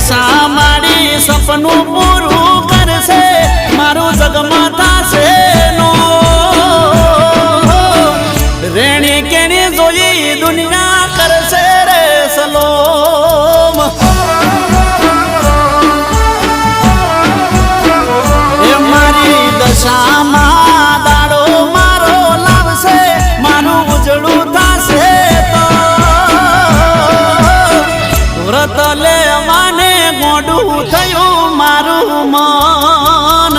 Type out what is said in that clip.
દશા મારી સપનું પૂરું કરશે મારું જગમાં થશે નો રેણી કેણી જોઈ દુનિયા કરશે રે સલોમ એ મારી દશામાં દાડો મારો લાવશે મારું ઉજળું થશે તો વ્રત લેવાને મોડું થયું મારું મન